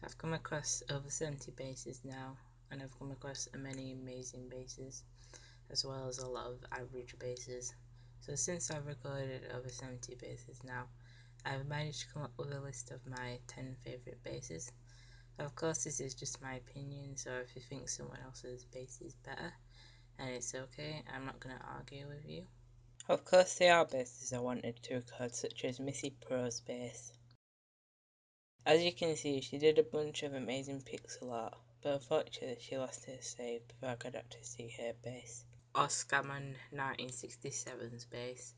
I've come across over 70 bases now, and I've come across many amazing bases, as well as a lot of average bases. So since I've recorded over 70 bases now, I've managed to come up with a list of my 10 favourite bases. Of course, this is just my opinion, so if you think someone else's base is better, and it's okay, I'm not going to argue with you. Of course, there are bases I wanted to record, such as Missy Pro's base. As you can see, she did a bunch of amazing pixel art, but unfortunately she lost her save before I could actually see her base. Oscarman 1967's base.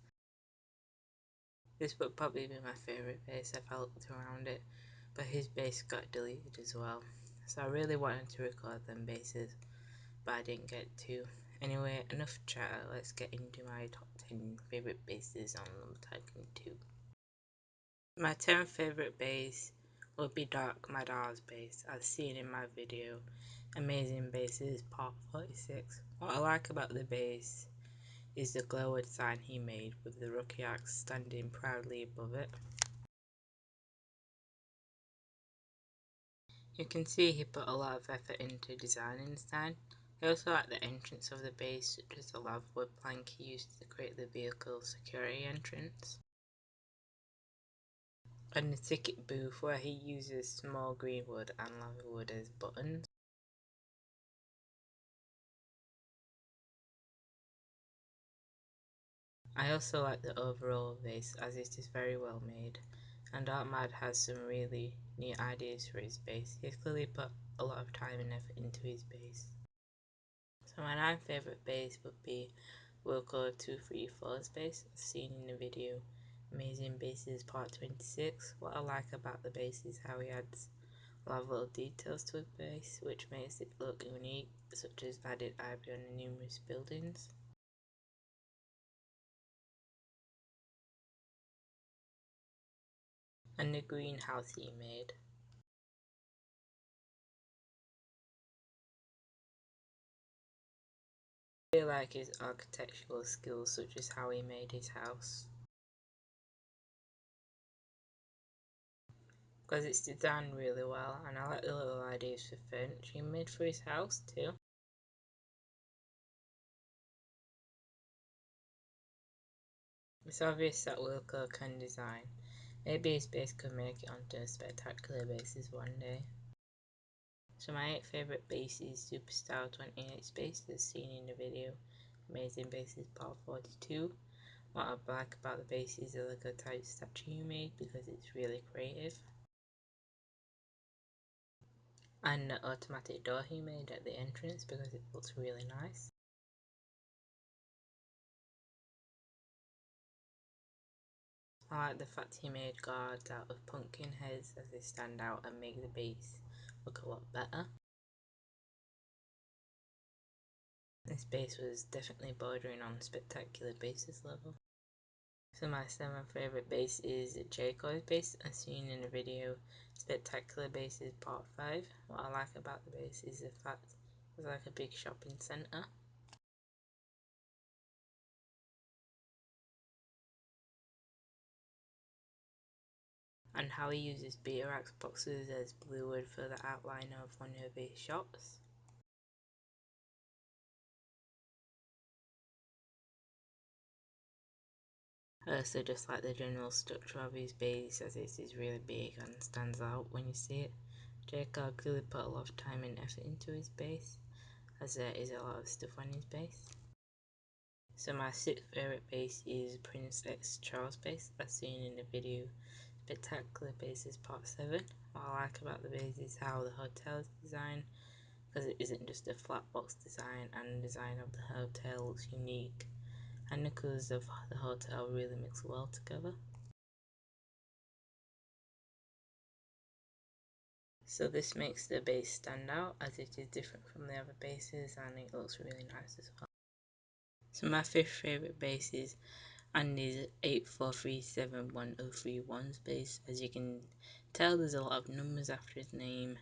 This would probably be my favourite base if I looked around it, but his base got deleted as well. So I really wanted to record them bases, but I didn't get to. Anyway, enough chatter, let's get into my top 10 favourite bases on Tycoon 2. My 10th favourite base would be Dark Madar's base, as seen in my video, Amazing Bases Part 46. What I like about the base is the glow design he made with the rookie axe standing proudly above it. You can see he put a lot of effort into designing the sign. I also like the entrance of the base, such as the lava wood plank he used to create the vehicle security entrance, and the ticket booth where he uses small green wood and lava wood as buttons. I also like the overall base as it is very well made, and Artmad has some really neat ideas for his base. He's clearly put a lot of time and effort into his base. So my 9th favourite base would be Wilco 234's base, as seen in the video Amazing Bases Part 26. What I like about the base is how he adds a lot of little details to his base, which makes it look unique, such as added ivy on the numerous buildings. And the greenhouse he made. I really like his architectural skills, such as how he made his house, because it's designed really well, and I like the little ideas for furniture he made for his house too. It's obvious that Wilco can design. Maybe his base could make it onto a spectacular bases one day. So my 8th favourite base is Superstar 28's base, as seen in the video Amazing Bases Part 42. What I like about the base is the Lego type statue he made, because it's really creative, and the automatic door he made at the entrance, because it looks really nice. I like the fact he made guards out of pumpkin heads, as they stand out and make the base look a lot better. This base was definitely bordering on spectacular bases level. So my 7th favourite base is Jayco's base, as seen in the video Spectacular Bases Part 5. What I like about the base is the fact it's like a big shopping centre. And how he uses beeswax boxes as blue wood for the outline of one of his shops. I also just like the general structure of his base, as it is really big and stands out when you see it. Jacob clearly put a lot of time and effort into his base, as there is a lot of stuff on his base. So my 6th favourite base is Prince X Charles base, as seen in the video Spectacular Bases Part 7. What I like about the base is how the hotel is designed, because it isn't just a flat box design, and the design of the hotel looks unique, and the colours of the hotel really mix well together. So this makes the base stand out, as it is different from the other bases, and it looks really nice as well. So my 5th favourite base is Andy's 8437101's base. As you can tell, there's a lot of numbers after his name.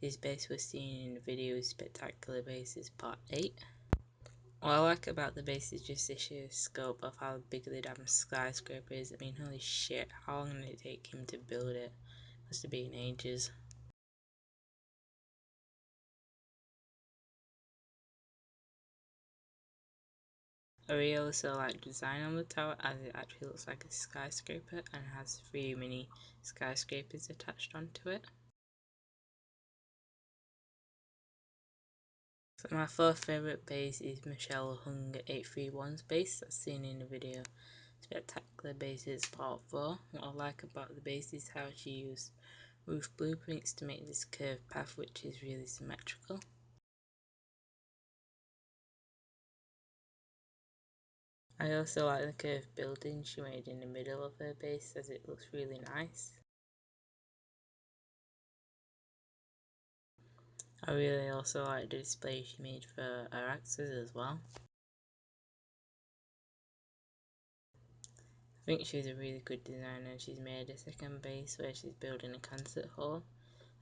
His base was seen in the video Spectacular Bases Part 8. What I like about the base is just the sheer scope of how big the damn skyscraper is. I mean, holy shit, how long did it take him to build it? Must have been ages. I really also like the design on the tower, as it actually looks like a skyscraper and has 3 mini skyscrapers attached onto it. So my fourth favourite base is Michelle Hung 831's base, as seen in the video Spectacular Bases Part 4. What I like about the base is how she used roof blueprints to make this curved path, which is really symmetrical. I also like the curved building she made in the middle of her base, as it looks really nice. I really also like the display she made for her axes as well. I think she's a really good designer. She's made a second base where she's building a concert hall,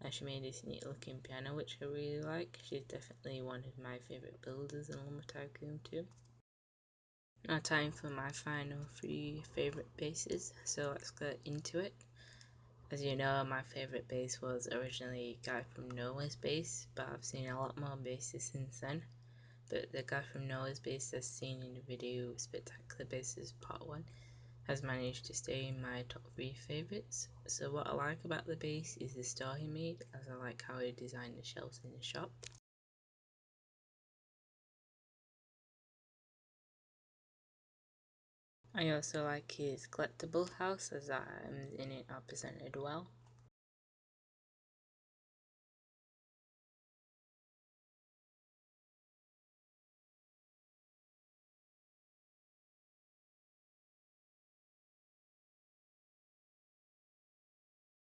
and she made this neat looking piano which I really like. She's definitely one of my favourite builders in Lumber Tycoon too. Now time for my final 3 favourite bases, so let's get into it. As you know, my favourite base was originally Guy from Nowhere's base, but I've seen a lot more bases since then. But the Guy from Nowhere's base, as seen in the video Spectacular Bases Part 1, has managed to stay in my top 3 favourites. So what I like about the base is the store he made, as I like how he designed the shelves in the shop. I also like his collectible house, as the items in it are presented well.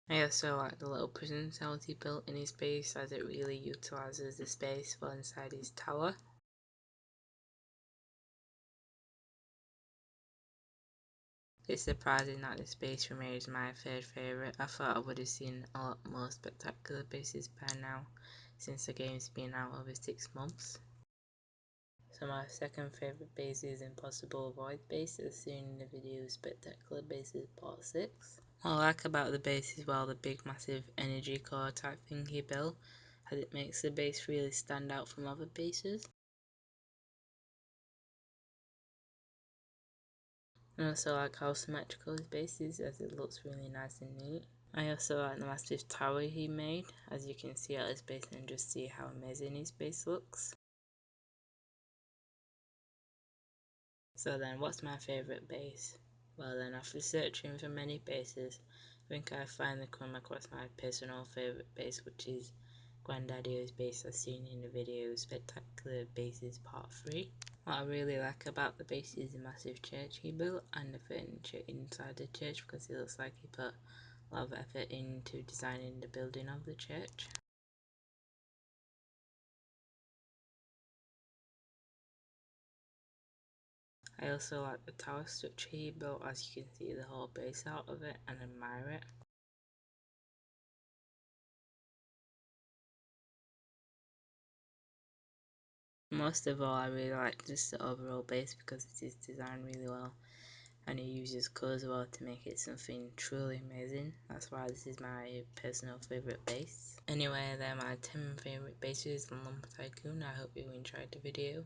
I also like the little prison cells he built in his base, as it really utilises the space for inside his tower. It's surprising that this base remains my third favourite. I thought I would have seen a lot more spectacular bases by now, since the game's been out over 6 months. So my second favourite base is Impossible Void base, as seen in the video Spectacular Bases Part 6. What I like about the base is the big massive energy core type thing he built, as it makes the base really stand out from other bases. I also like how symmetrical his base is, as it looks really nice and neat. I also like the massive tower he made, as you can see at his base and just see how amazing his base looks. So then, what's my favourite base? Well then, after searching for many bases, I think I finally come across my personal favourite base, which is Granddaddy's base, as seen in the video Spectacular Bases Part 3. What I really like about the base is the massive church he built and the furniture inside the church, because it looks like he put a lot of effort into designing the building of the church. I also like the tower structure he built, as you can see the whole base out of it and admire it. Most of all, I really like just the overall base because it is designed really well and it uses colours well to make it something truly amazing. That's why this is my personal favourite base. Anyway, they're my 10 favourite bases in Lumber Tycoon. I hope you enjoyed the video.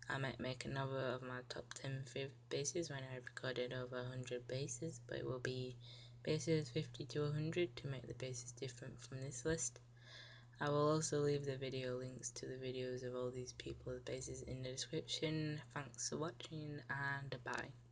I might make another of my top 10 favourite bases when I've recorded over 100 bases, but it will be bases 50 to 100 to make the bases different from this list. I will also leave the video links to the videos of all these people's bases in the description. Thanks for watching and bye.